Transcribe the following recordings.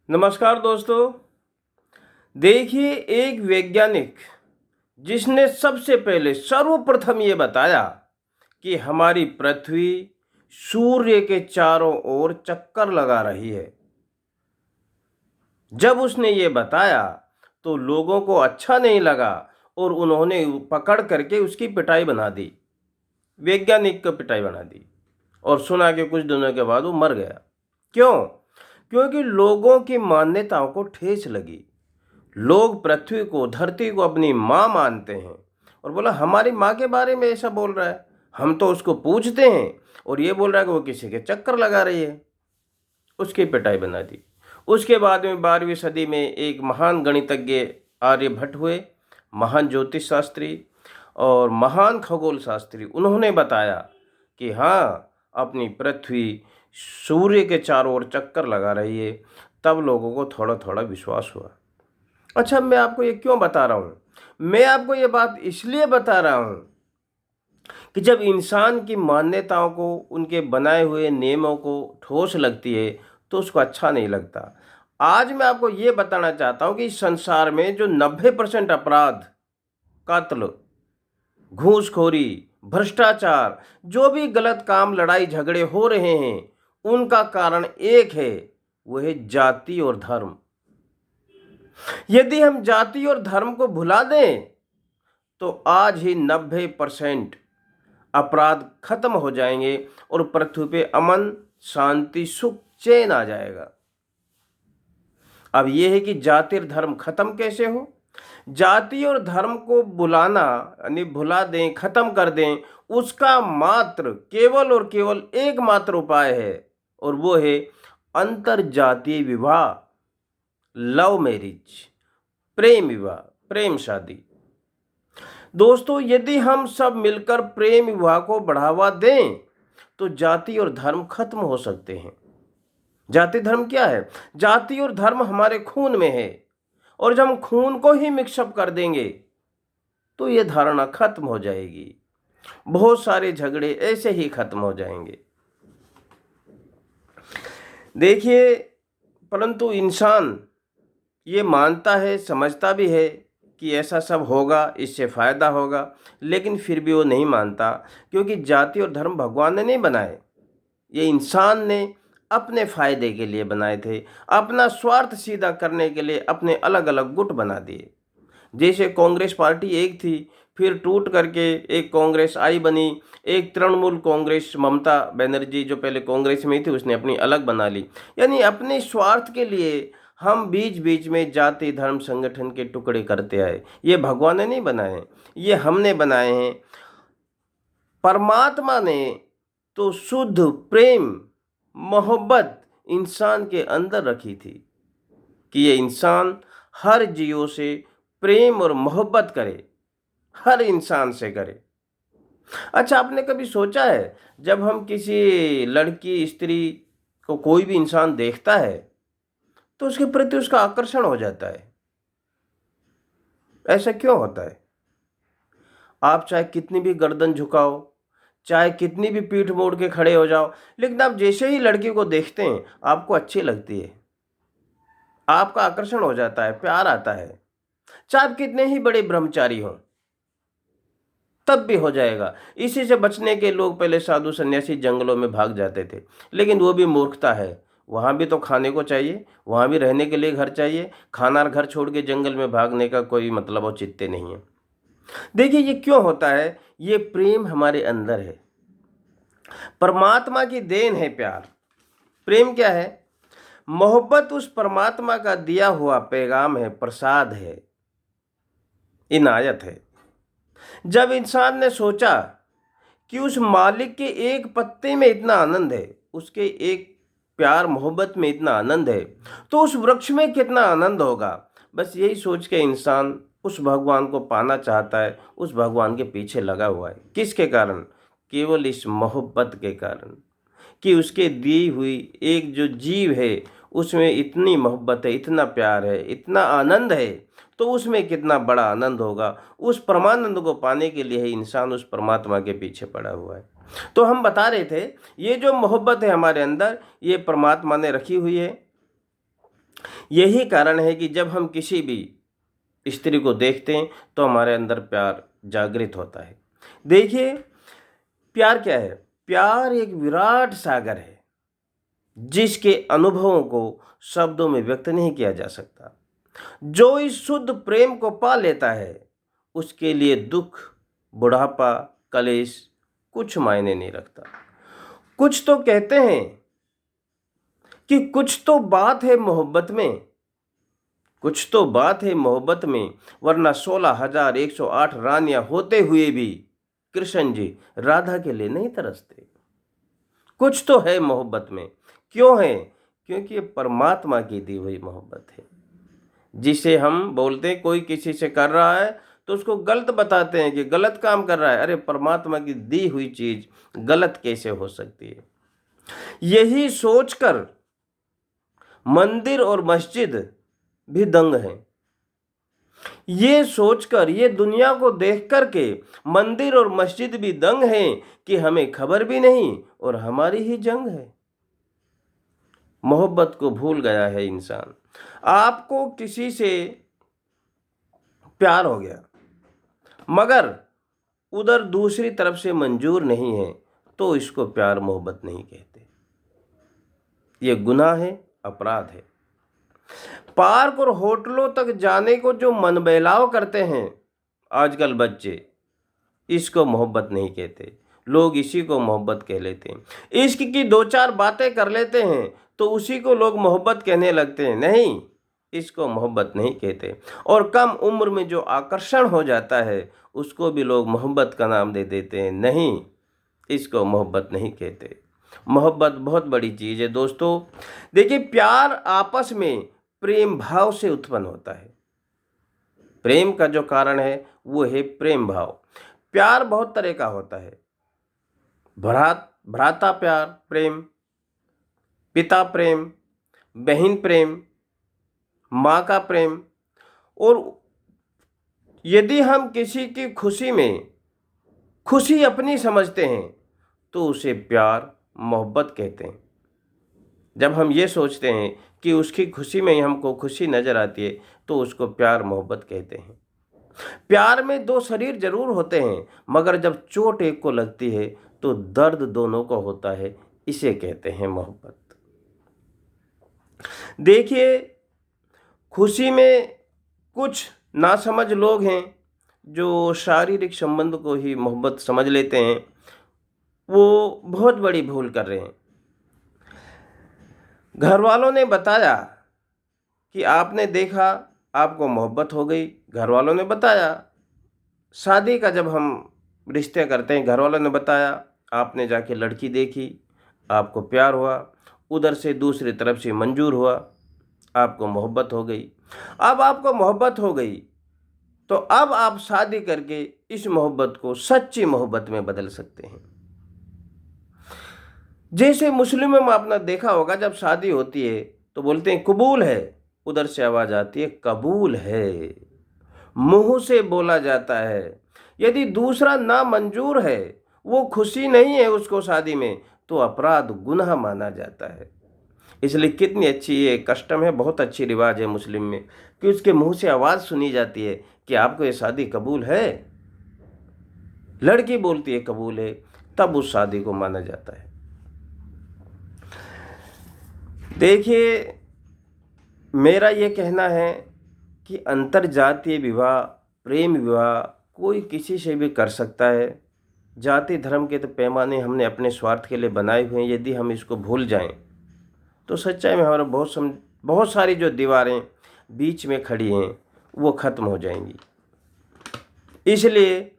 नमस्कार दोस्तों। देखिए, एक वैज्ञानिक जिसने सबसे पहले सर्वप्रथम ये बताया कि हमारी पृथ्वी सूर्य के चारों ओर चक्कर लगा रही है। जब उसने ये बताया तो लोगों को अच्छा नहीं लगा और उन्होंने पकड़ करके उसकी पिटाई बना दी, वैज्ञानिक को पिटाई बना दी। और सुना कि कुछ दिनों के बाद वो मर गया। क्यों? क्योंकि लोगों की मान्यताओं को ठेस लगी। लोग पृथ्वी को, धरती को अपनी माँ मानते हैं और बोला हमारी माँ के बारे में ऐसा बोल रहा है। हम तो उसको पूछते हैं और ये बोल रहा है कि वो किसी के चक्कर लगा रही है। उसकी पिटाई बना दी। उसके बाद में 12वीं सदी में एक महान गणितज्ञ आर्यभट्ट हुए, महान ज्योतिष शास्त्री और महान खगोल शास्त्री। उन्होंने बताया कि हाँ, अपनी पृथ्वी सूर्य के चारों ओर चक्कर लगा रही है। तब लोगों को थोड़ा थोड़ा विश्वास हुआ। अच्छा, मैं आपको ये क्यों बता रहा हूँ? मैं आपको ये बात इसलिए बता रहा हूँ कि जब इंसान की मान्यताओं को, उनके बनाए हुए नियमों को ठोस लगती है तो उसको अच्छा नहीं लगता। आज मैं आपको ये बताना चाहता हूँ कि इस संसार में जो 90% अपराध, कत्ल, घूसखोरी, भ्रष्टाचार, जो भी गलत काम, लड़ाई झगड़े हो रहे हैं, उनका कारण एक है, वो है जाति और धर्म। यदि हम जाति और धर्म को भुला दें तो आज ही 90% अपराध खत्म हो जाएंगे और पृथ्वी पे अमन, शांति, सुख, चैन आ जाएगा। अब यह है कि जाति और धर्म खत्म कैसे हो? जाति और धर्म को बुलाना यानी भुला दें, खत्म कर दें, उसका मात्र केवल और केवल एकमात्र उपाय है और वो है अंतर जातीय विवाह, लव मैरिज, प्रेम विवाह, प्रेम शादी। दोस्तों, यदि हम सब मिलकर प्रेम विवाह को बढ़ावा दें तो जाति और धर्म खत्म हो सकते हैं। जाति धर्म क्या है? जाति और धर्म हमारे खून में है और जब हम खून को ही मिक्सअप कर देंगे तो ये धारणा खत्म हो जाएगी। बहुत सारे झगड़े ऐसे ही खत्म हो जाएंगे। देखिए, परंतु इंसान ये मानता है, समझता भी है कि ऐसा सब होगा, इससे फायदा होगा, लेकिन फिर भी वो नहीं मानता, क्योंकि जाति और धर्म भगवान ने नहीं बनाए, ये इंसान ने अपने फायदे के लिए बनाए थे। अपना स्वार्थ सीधा करने के लिए अपने अलग अलग गुट बना दिए। जैसे कांग्रेस पार्टी एक थी, फिर टूट करके एक कांग्रेस आई बनी, एक तृणमूल कांग्रेस, ममता बनर्जी जो पहले कांग्रेस में थी उसने अपनी अलग बना ली। यानी अपने स्वार्थ के लिए हम बीच बीच में जाति धर्म संगठन के टुकड़े करते आए। ये भगवान ने नहीं बनाए, ये हमने बनाए हैं। परमात्मा ने तो शुद्ध प्रेम, मोहब्बत इंसान के अंदर रखी थी कि ये इंसान हर जीवों से प्रेम और मोहब्बत करे, हर इंसान से करे। अच्छा, आपने कभी सोचा है जब हम किसी लड़की, स्त्री को, कोई भी इंसान देखता है तो उसके प्रति उसका आकर्षण हो जाता है? ऐसा क्यों होता है? आप चाहे कितनी भी गर्दन झुकाओ, चाहे कितनी भी पीठ मोड़ के खड़े हो जाओ, लेकिन आप जैसे ही लड़की को देखते हैं आपको अच्छी लगती है, आपका आकर्षण हो जाता है, प्यार आता है। चाहे आप कितने ही बड़े ब्रह्मचारी हों तब भी हो जाएगा। इसी से बचने के लोग पहले साधु सन्यासी जंगलों में भाग जाते थे, लेकिन वो भी मूर्खता है। वहाँ भी तो खाने को चाहिए, वहाँ भी रहने के लिए घर चाहिए। खाना और घर छोड़ के जंगल में भागने का कोई मतलब औचित्य नहीं है। देखिए, ये क्यों होता है? ये प्रेम हमारे अंदर है, परमात्मा की देन है प्यार। प्रेम क्या है? मोहब्बत उस परमात्मा का दिया हुआ पैगाम है, प्रसाद है, इनायत है। जब इंसान ने सोचा कि उस मालिक के एक पत्ते में इतना आनंद है, उसके एक प्यार मोहब्बत में इतना आनंद है, तो उस वृक्ष में कितना आनंद होगा। बस यही सोच के इंसान उस भगवान को पाना चाहता है, उस भगवान के पीछे लगा हुआ है। किसके कारण? केवल इस मोहब्बत के कारण कि उसके दी हुई एक जो जीव है उसमें इतनी मोहब्बत है, इतना प्यार है, इतना आनंद है, तो उसमें कितना बड़ा आनंद होगा। उस परमानंद को पाने के लिए ही इंसान उस परमात्मा के पीछे पड़ा हुआ है। तो हम बता रहे थे, ये जो मोहब्बत है हमारे अंदर, ये परमात्मा ने रखी हुई है। यही कारण है कि जब हम किसी भी स्त्री को देखते हैं तो हमारे अंदर प्यार जागृत होता है। देखिए, प्यार क्या है? प्यार एक विराट सागर है जिसके अनुभवों को शब्दों में व्यक्त नहीं किया जा सकता। जो इस शुद्ध प्रेम को पा लेता है उसके लिए दुख, बुढ़ापा, कलेश कुछ मायने नहीं रखता। कुछ तो कहते हैं कि कुछ तो बात है मोहब्बत में, कुछ तो बात है मोहब्बत में, वरना 16,108 रानियां होते हुए भी कृष्ण जी राधा के लिए नहीं तरसते। कुछ तो है मोहब्बत में। क्यों है? क्योंकि ये परमात्मा की दी हुई मोहब्बत है। जिसे हम बोलते हैं कोई किसी से कर रहा है तो उसको गलत बताते हैं कि गलत काम कर रहा है। अरे, परमात्मा की दी हुई चीज गलत कैसे हो सकती है? यही सोचकर मंदिर और मस्जिद भी दंग हैं। ये सोचकर, ये दुनिया को देख कर के मंदिर और मस्जिद भी दंग हैं कि हमें खबर भी नहीं और हमारी ही जंग है। मोहब्बत को भूल गया है इंसान। आपको किसी से प्यार हो गया मगर उधर दूसरी तरफ से मंजूर नहीं है तो इसको प्यार मोहब्बत नहीं कहते। ये गुनाह है, अपराध है। पार्क और होटलों तक जाने को जो मन बहलाव करते हैं आजकल बच्चे, इसको मोहब्बत नहीं कहते। लोग इसी को मोहब्बत कह लेते हैं। इश्क की दो चार बातें कर लेते हैं तो उसी को लोग मोहब्बत कहने लगते हैं। नहीं, इसको मोहब्बत नहीं कहते। और कम उम्र में जो आकर्षण हो जाता है उसको भी लोग मोहब्बत का नाम दे देते हैं। नहीं, इसको मोहब्बत नहीं कहते। मोहब्बत बहुत बड़ी चीज़ है दोस्तों। देखिए, प्यार आपस में प्रेम भाव से उत्पन्न होता है। प्रेम का जो कारण है वो है प्रेम भाव। प्यार बहुत तरह का होता है। भ्राता प्यार प्रेम, पिता प्रेम, बहन प्रेम, माँ का प्रेम। और यदि हम किसी की खुशी में खुशी अपनी समझते हैं तो उसे प्यार मोहब्बत कहते हैं। जब हम ये सोचते हैं कि उसकी खुशी में ही हमको खुशी नज़र आती है तो उसको प्यार मोहब्बत कहते हैं। प्यार में दो शरीर जरूर होते हैं मगर जब चोट एक को लगती है तो दर्द दोनों को होता है। इसे कहते हैं मोहब्बत। देखिए, खुशी में कुछ नासमझ लोग हैं जो शारीरिक संबंध को ही मोहब्बत समझ लेते हैं। वो बहुत बड़ी भूल कर रहे हैं। घर वालों ने बताया कि आपने देखा, आपको मोहब्बत हो गई। घर वालों ने बताया। शादी का जब हम रिश्ते करते हैं, घर वालों ने बताया, आपने जाके लड़की देखी, आपको प्यार हुआ, उधर से दूसरी तरफ से मंजूर हुआ, आपको मोहब्बत हो गई। अब आपको मोहब्बत हो गई तो अब आप शादी करके इस मोहब्बत को सच्ची मोहब्बत में बदल सकते हैं। जैसे मुस्लिमों में आपने देखा होगा, जब शादी होती है तो बोलते हैं कबूल है, उधर से आवाज आती है कबूल है। मुंह से बोला जाता है। यदि दूसरा ना मंजूर है, वो खुशी नहीं है उसको शादी में, तो अपराध गुनाह माना जाता है। इसलिए कितनी अच्छी ये कस्टम है, बहुत अच्छी रिवाज है मुस्लिम में कि उसके मुंह से आवाज़ सुनी जाती है कि आपको ये शादी कबूल है। लड़की बोलती है कबूल है, तब उस शादी को माना जाता है। देखिए, मेरा ये कहना है कि अंतरजातीय विवाह, प्रेम विवाह कोई किसी से भी कर सकता है। जाति धर्म के तो पैमाने हमने अपने स्वार्थ के लिए बनाए हुए हैं। यदि हम इसको भूल जाएं तो सच्चाई में हमारा बहुत सारी जो दीवारें बीच में खड़ी हैं वो ख़त्म हो जाएंगी। इसलिए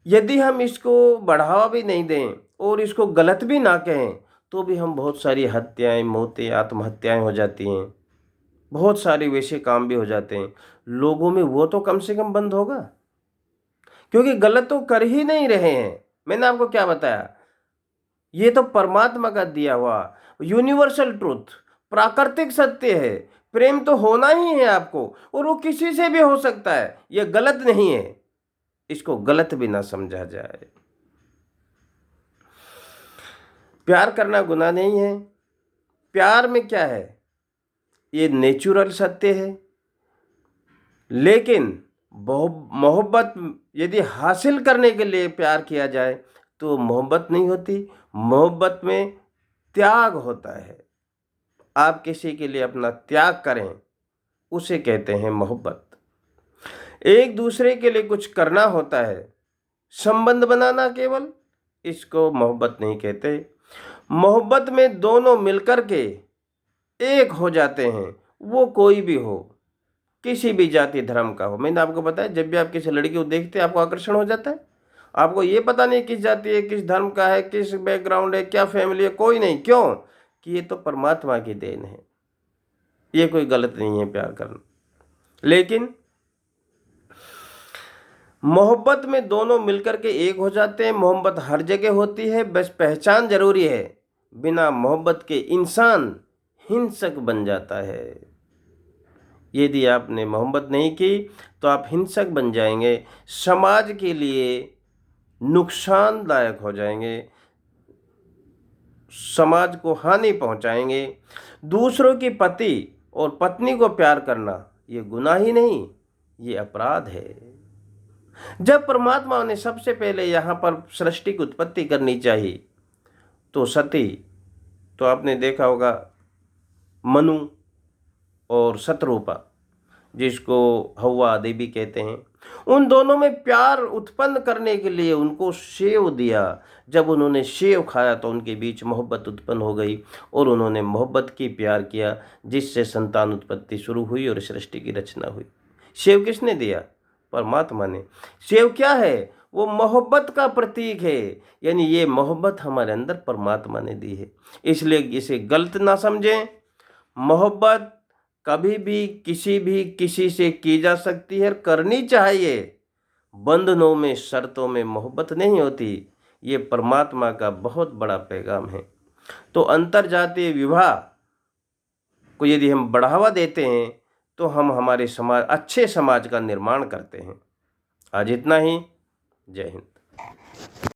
यदि हम इसको बढ़ावा भी नहीं दें और इसको गलत भी ना कहें तो भी हम बहुत सारी हत्याएं, मौतें, आत्महत्याएं हो जाती हैं। बहुत सारे वैसे काम भी हो जाते हैं। लोगों में वो तो कम से कम बंद होगा, क्योंकि गलत तो कर ही नहीं रहे हैं। मैंने आपको क्या बताया, ये तो परमात्मा का दिया हुआ यूनिवर्सल ट्रूथ, प्राकृतिक सत्य है। प्रेम तो होना ही है आपको, और वो किसी से भी हो सकता है। ये गलत नहीं है, इसको गलत भी ना समझा जाए। प्यार करना गुनाह नहीं है। प्यार में क्या है, ये नेचुरल सत्य है। लेकिन मोहब्बत यदि हासिल करने के लिए प्यार किया जाए तो मोहब्बत नहीं होती। मोहब्बत में त्याग होता है। आप किसी के लिए अपना त्याग करें, उसे कहते हैं मोहब्बत। एक दूसरे के लिए कुछ करना होता है, संबंध बनाना केवल, इसको मोहब्बत नहीं कहते। मोहब्बत में दोनों मिलकर के एक हो जाते हैं, वो कोई भी हो, किसी भी जाति धर्म का हो। मैंने आपको बताया, जब भी आप किसी लड़की को देखते हैं आपको आकर्षण हो जाता है। आपको ये पता नहीं किस जाति है, किस धर्म का है, किस बैकग्राउंड है, क्या फैमिली है, कोई नहीं। क्यों? कि ये तो परमात्मा की देन है। ये कोई गलत नहीं है प्यार करना। लेकिन मोहब्बत में दोनों मिलकर के एक हो जाते हैं। मोहब्बत हर जगह होती है, बस पहचान जरूरी है। बिना मोहब्बत के इंसान हिंसक बन जाता है। यदि आपने मोहब्बत नहीं की तो आप हिंसक बन जाएंगे, समाज के लिए नुकसानदायक हो जाएंगे, समाज को हानि पहुंचाएंगे। दूसरों की पति और पत्नी को प्यार करना ये गुनाह ही नहीं, ये अपराध है। जब परमात्मा ने सबसे पहले यहाँ पर सृष्टि की उत्पत्ति करनी चाहिए तो सती, तो आपने देखा होगा मनु और शतरूपा, जिसको हव्वा देवी कहते हैं, उन दोनों में प्यार उत्पन्न करने के लिए उनको सेव दिया। जब उन्होंने सेव खाया तो उनके बीच मोहब्बत उत्पन्न हो गई और उन्होंने मोहब्बत की प्यार किया, जिससे संतान उत्पत्ति शुरू हुई और सृष्टि की रचना हुई। सेव किसने दिया? परमात्मा ने। सेव क्या है? वो मोहब्बत का प्रतीक है। यानी ये मोहब्बत हमारे अंदर परमात्मा ने दी है। इसलिए इसे गलत ना समझें। मोहब्बत कभी भी किसी से की जा सकती है, करनी चाहिए। बंधनों में, शर्तों में मोहब्बत नहीं होती। ये परमात्मा का बहुत बड़ा पैगाम है। तो अंतरजातीय विवाह को यदि हम बढ़ावा देते हैं तो हम हमारे समाज, अच्छे समाज का निर्माण करते हैं। आज इतना ही। जय हिंद।